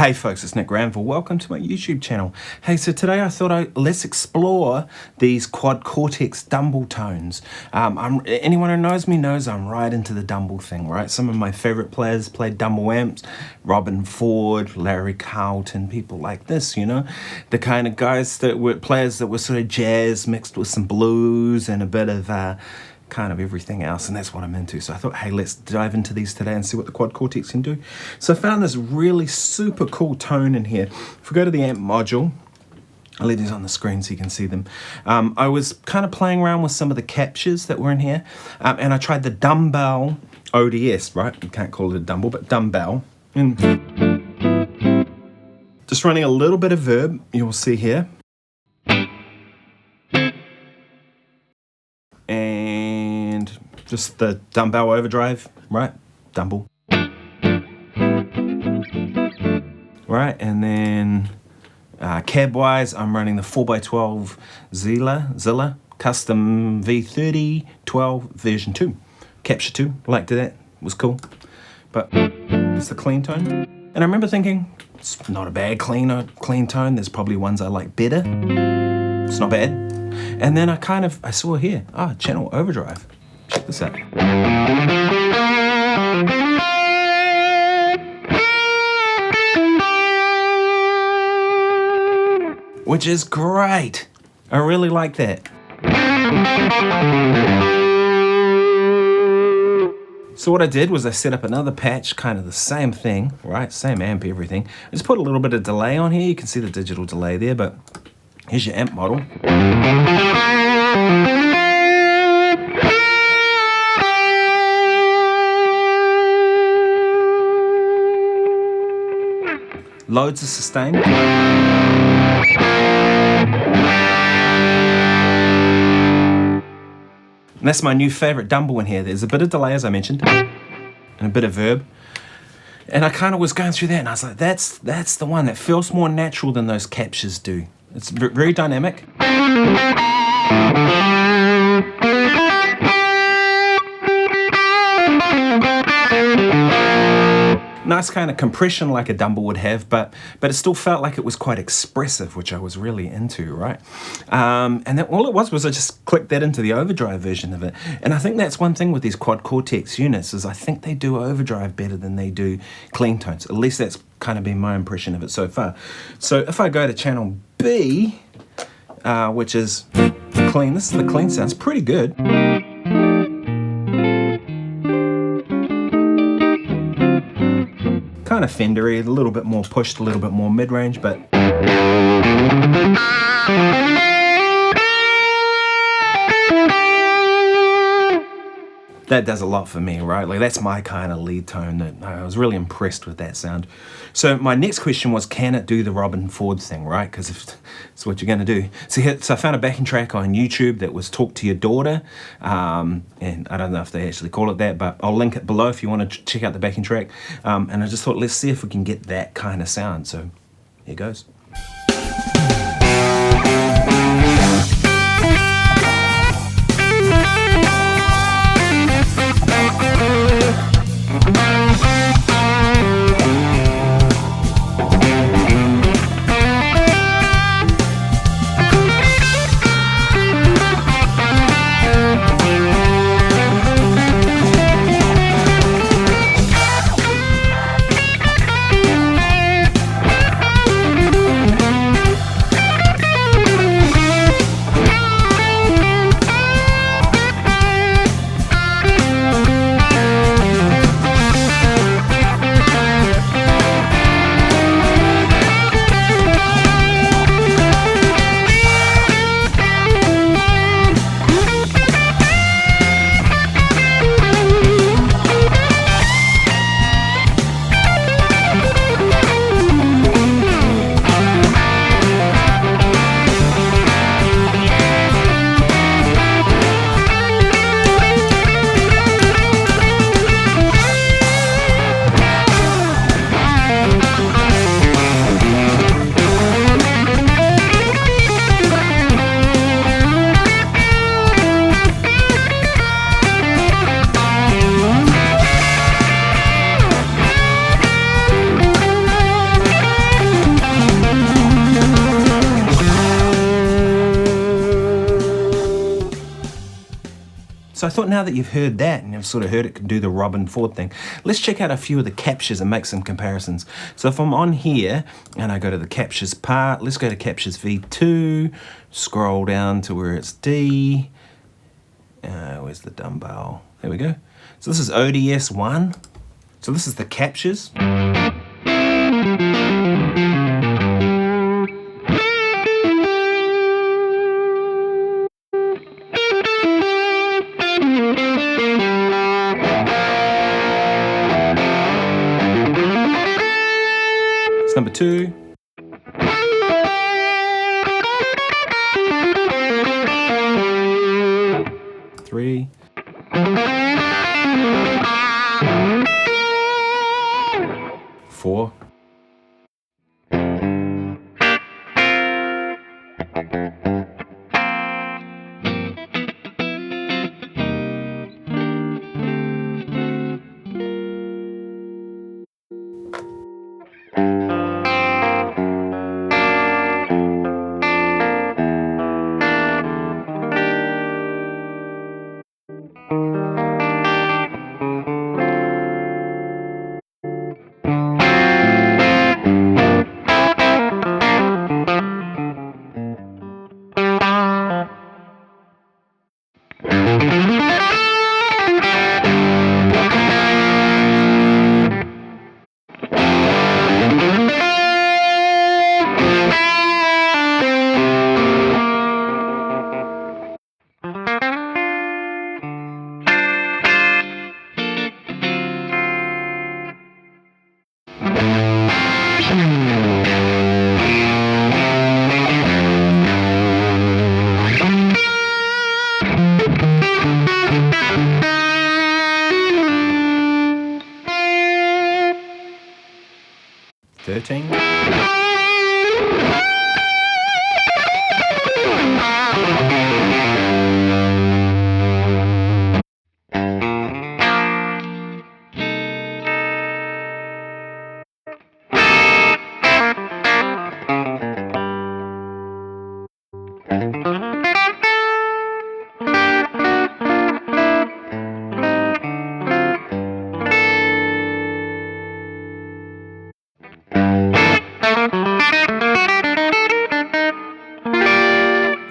Hey folks, it's Nick Granville. Welcome to my YouTube channel. Hey, so today I thought let's explore these Quad Cortex Dumbbell tones. Anyone who knows me knows I'm right into the Dumbbell thing, right? Some of my favorite players played Dumbbell amps. Robben Ford, Larry Carlton, people like this, you know? The kind of guys that were players that were sort of jazz mixed with some blues and a bit of kind of everything else, and that's what I'm into. So I thought, hey, let's dive into these today and see what the Quad Cortex can do. So I found this really super cool tone in here. If we go to the amp module, I'll leave these on the screen so you can see them. I was kind of playing around with some of the captures that were in here, and I tried the Dumbbell ODS, right? You can't call it a Dumbbell, but Dumbbell. And just running a little bit of verb, you'll see here. And just the Dumbbell overdrive, right? Dumbbell. Right, and then cab-wise, I'm running the 4x12 Zilla Custom V30 12 version 2. Capture 2, liked that, was cool. But it's the clean tone. And I remember thinking, it's not a bad clean tone. There's probably ones I like better. It's not bad. And then I saw here, channel overdrive. Check this out. Which is great. I really like that. So what I did was I set up another patch, kind of the same thing, right? Same amp, everything. I just put a little bit of delay on here. You can see the digital delay there, but here's your amp model. Loads of sustain. And that's my new favorite Dumbbell in here. There's a bit of delay, as I mentioned, and a bit of verb. And I kind of was going through that, and I was like, that's the one that feels more natural than those captures do. It's very dynamic. Nice kind of compression like a Dumbbell would have, but it still felt like it was quite expressive, which I was really into, right? And then all it was I just clicked that into the overdrive version of it. And I think that's one thing with these Quad Cortex units is I think they do overdrive better than they do clean tones. At least that's kind of been my impression of it so far. So if I go to channel B, which is clean, this is the clean sounds pretty good. Kind of Fendery, a little bit more pushed, a little bit more mid-range, but that does a lot for me, right? Like that's my kind of lead tone. That I was really impressed with that sound. So my next question was, can it do the Robben Ford thing, right? Because if it's what you're going to do. So I found a backing track on YouTube that was Talk to Your Daughter, and I don't know if they actually call it that, but I'll link it below if you want to check out the backing track. And I just thought, let's see if we can get that kind of sound. So here goes. So I thought now that you've heard that and you've sort of heard it can do the Robben Ford thing, let's check out a few of the captures and make some comparisons. So if I'm on here and I go to the captures part, let's go to captures V2, scroll down to where it's D. Where's the dumbbell? There we go. So this is ODS 1. So this is the captures. It's number 2. Three. 4.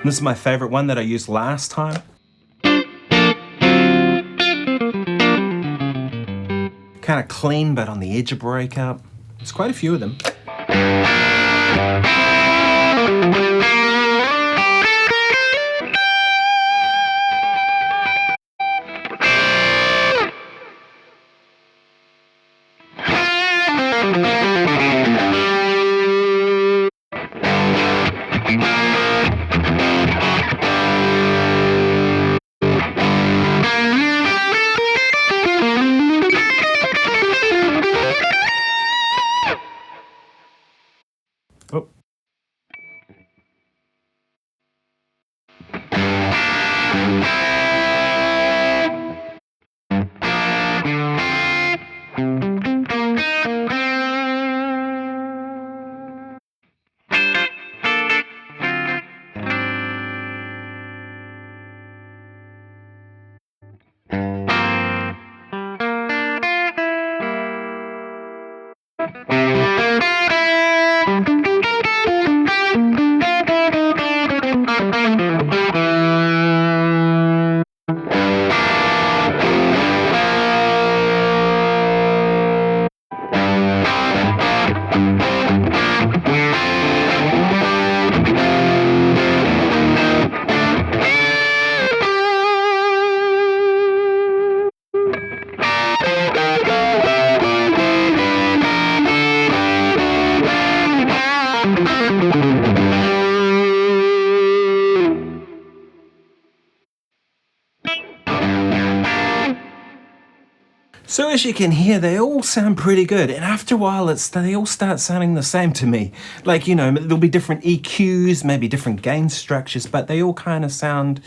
This is my favorite one that I used last time. Kind of clean, but on the edge of breakup. There's quite a few of them. Oh. So as you can hear, they all sound pretty good, and after a while they all start sounding the same to me. Like, you know, there'll be different EQs, maybe different gain structures, but they all kind of sound,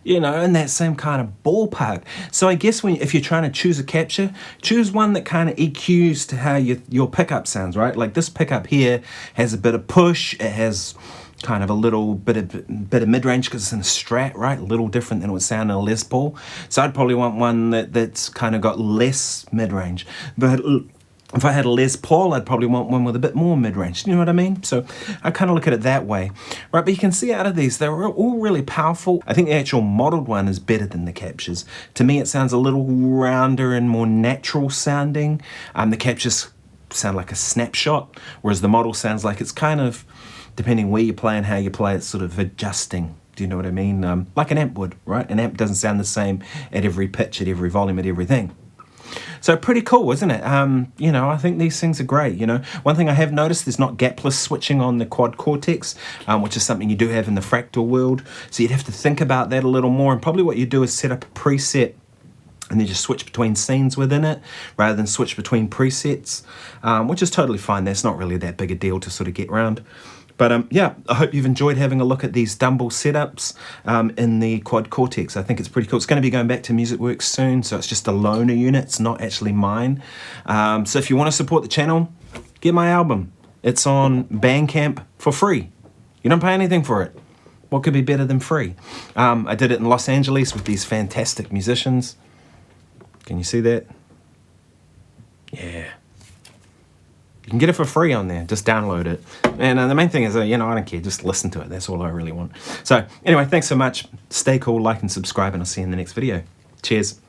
you know, in that same kind of ballpark. So I guess if you're trying to choose a capture, choose one that kind of EQs to how your pickup sounds, right? Like this pickup here has a bit of push, it has kind of a little bit of mid-range because it's in a Strat, right? A little different than it would sound in a Les Paul. So I'd probably want one that's kind of got less mid-range. But if I had a Les Paul, I'd probably want one with a bit more mid-range. You know what I mean? So I kind of look at it that way. Right, but you can see out of these, they're all really powerful. I think the actual modeled one is better than the captures. To me, it sounds a little rounder and more natural sounding. The captures sound like a snapshot, whereas the model sounds like it's kind of, depending where you play and how you play, it's sort of adjusting. Do you know what I mean? Like an amp would, right? An amp doesn't sound the same at every pitch, at every volume, at everything. So pretty cool, isn't it? You know, I think these things are great. You know, one thing I have noticed, there's not gapless switching on the Quad Cortex, which is something you do have in the fractal world. So you'd have to think about that a little more. And probably what you do is set up a preset and then just switch between scenes within it rather than switch between presets, which is totally fine. That's not really that big a deal to sort of get around. But yeah, I hope you've enjoyed having a look at these Dumbbell setups in the Quad Cortex. I think it's pretty cool. It's going to be going back to MusicWorks soon, so it's just a loaner unit. It's not actually mine. So if you want to support the channel, get my album. It's on Bandcamp for free. You don't pay anything for it. What could be better than free? I did it in Los Angeles with these fantastic musicians. Can you see that? Yeah. You can get it for free on there. Just download it. And the main thing is, you know, I don't care. Just listen to it. That's all I really want. So anyway, thanks so much. Stay cool, like and subscribe, and I'll see you in the next video. Cheers.